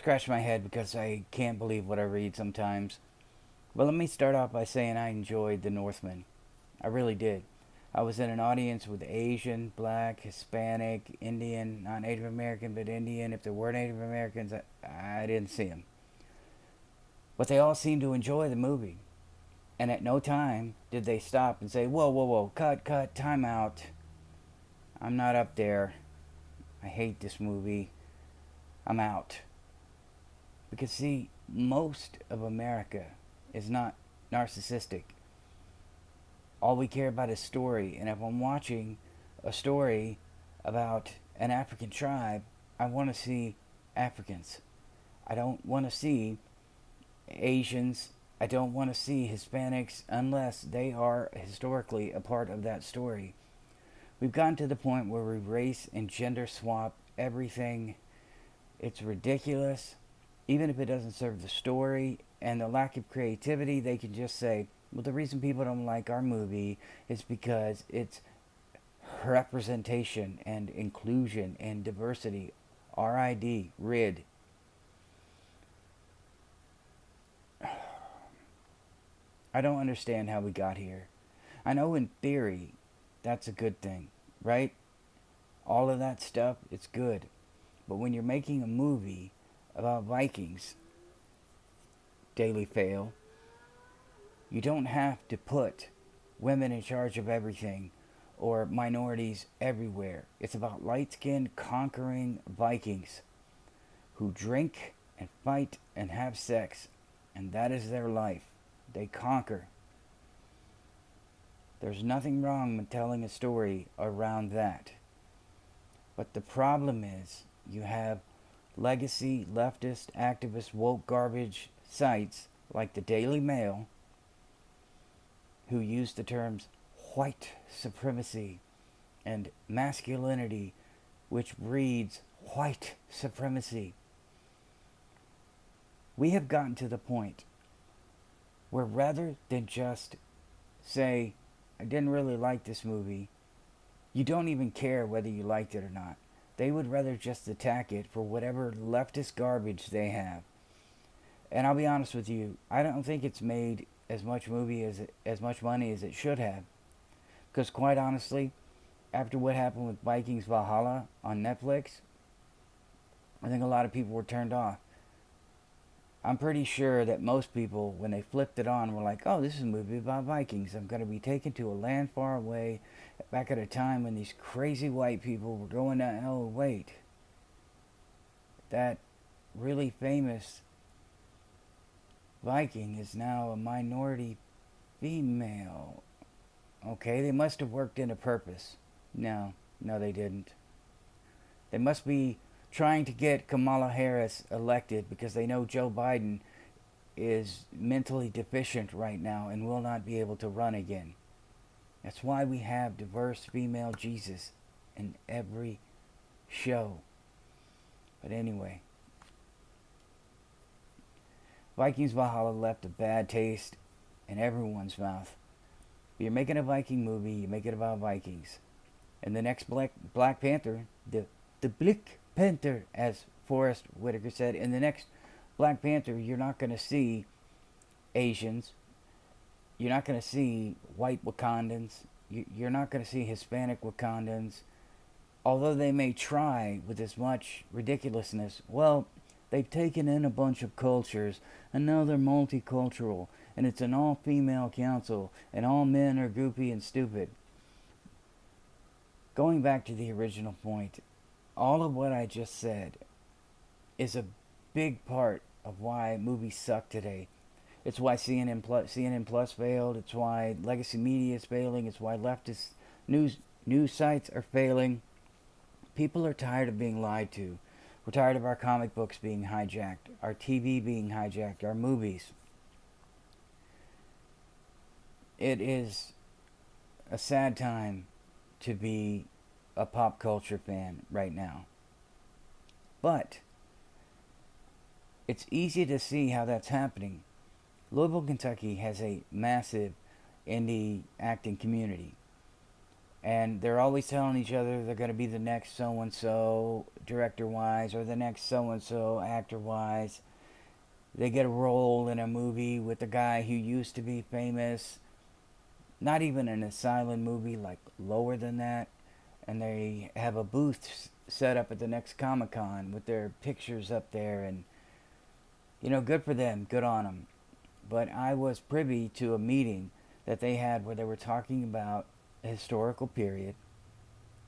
scratch my head because I can't believe what I read sometimes. But let me start off by saying I enjoyed The Northman. I really did. I was in an audience with Asian, Black, Hispanic, Indian, not Native American, but Indian. If there were Native Americans, I didn't see them. But they all seemed to enjoy the movie. And at no time did they stop and say, whoa, whoa, whoa, cut, time out. I'm not up there. I hate this movie. I'm out. Because, see, most of America is not narcissistic. All we care about is story. And if I'm watching a story about an African tribe, I want to see Africans. I don't want to see Asians. I don't want to see Hispanics unless they are historically a part of that story. We've gotten to the point where we race and gender swap everything. It's ridiculous. Even if it doesn't serve the story and the lack of creativity, they can just say, well, the reason people don't like our movie is because it's representation and inclusion and diversity. RID, RID. I don't understand how we got here. I know in theory that's a good thing, right? All of that stuff, it's good. But when you're making a movie about Vikings, Daily Fail, you don't have to put women in charge of everything or minorities everywhere. It's about light skinned conquering Vikings who drink and fight and have sex, and that is their life. They conquer. There's nothing wrong with telling a story around that. But the problem is you have legacy, leftist, activist, woke garbage sites like the Daily Mail who use the terms white supremacy and masculinity, which breeds white supremacy. We have gotten to the point where rather than just say, I didn't really like this movie, you don't even care whether you liked it or not. They would rather just attack it for whatever leftist garbage they have. And I'll be honest with you, I don't think it's made as much as much money as it should have. Because quite honestly, after what happened with Vikings Valhalla on Netflix, I think a lot of people were turned off. I'm pretty sure that most people, when they flipped it on, were like, oh, this is a movie about Vikings. I'm going to be taken to a land far away, back at a time when these crazy white people were going down. Oh, wait. That really famous Viking is now a minority female. Okay, they must have worked in a purpose. No, they didn't. They must be trying to get Kamala Harris elected because they know Joe Biden is mentally deficient right now and will not be able to run again. That's why we have diverse female Jesus in every show. But anyway, Vikings Valhalla left a bad taste in everyone's mouth. But you're making a Viking movie, you make it about Vikings. And the next Black Panther, the Black Panther, as Forrest Whitaker said, in the next Black Panther, you're not going to see Asians. You're not going to see white Wakandans. You're not going to see Hispanic Wakandans. Although they may try with as much ridiculousness, well, they've taken in a bunch of cultures, and now they're multicultural, and it's an all-female council, and all men are goofy and stupid. Going back to the original point, all of what I just said is a big part of why movies suck today. It's why CNN Plus failed. It's why legacy media is failing. It's why leftist news sites are failing. People are tired of being lied to. We're tired of our comic books being hijacked, our TV being hijacked, our movies. It is a sad time to be a pop culture fan right now. But it's easy to see how that's happening. Louisville, Kentucky has a massive indie acting community. And they're always telling each other they're going to be the next so and so director wise, or the next so and so actor wise. They get a role in a movie with a guy who used to be famous, not even in a silent movie, like lower than that. And they have a booth set up at the next Comic Con with their pictures up there. And, good for them, good on them. But I was privy to a meeting that they had where they were talking about a historical period,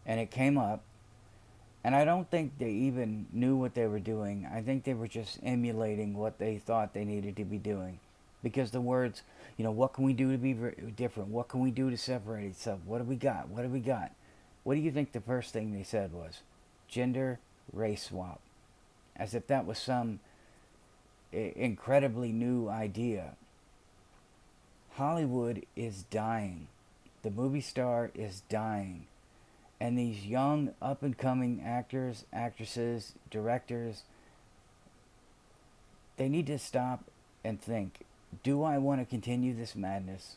and it came up. And I don't think they even knew what they were doing. I think they were just emulating what they thought they needed to be doing. Because the words, what can we do to be different? What can we do to separate itself? What do we got? What do we got? What do you think the first thing they said was? Gender race swap. As if that was some incredibly new idea. Hollywood is dying. The movie star is dying. And these young, up and coming actors, actresses, directors, they need to stop and think, do I want to continue this madness?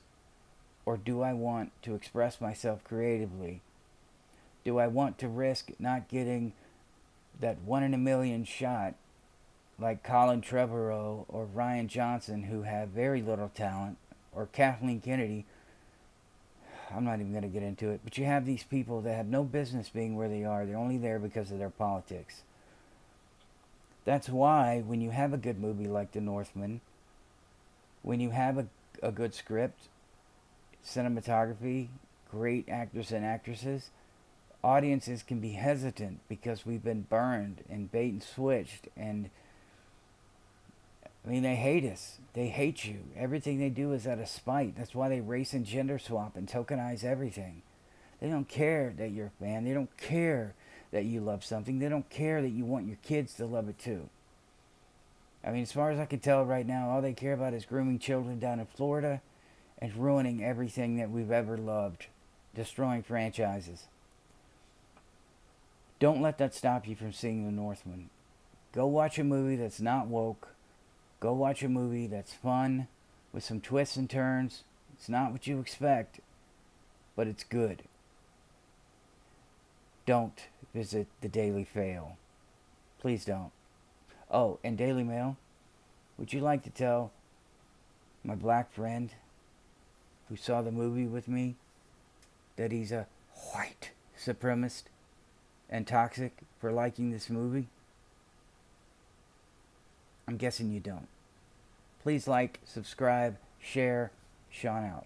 Or do I want to express myself creatively? Do I want to risk not getting that 1 in a million shot like Colin Trevorrow or Ryan Johnson, who have very little talent, or Kathleen Kennedy? I'm not even going to get into it, but you have these people that have no business being where they are. They're only there because of their politics. That's why when you have a good movie like The Northman, when you have a good script, cinematography, great actors and actresses, audiences can be hesitant because we've been burned and bait and switched. And they hate us. They hate you. Everything they do is out of spite. That's why they race and gender swap and tokenize everything. They don't care that you're a fan. They don't care that you love something. They don't care that you want your kids to love it too. As far as I can tell right now, all they care about is grooming children down in Florida and ruining everything that we've ever loved, destroying franchises. Don't let that stop you from seeing The Northman. Go watch a movie that's not woke. Go watch a movie that's fun, with some twists and turns. It's not what you expect, but it's good. Don't visit the Daily Fail. Please don't. Oh, and Daily Mail, would you like to tell my black friend who saw the movie with me that he's a white supremacist and toxic for liking this movie? I'm guessing you don't. Please like, subscribe, share. Sean out.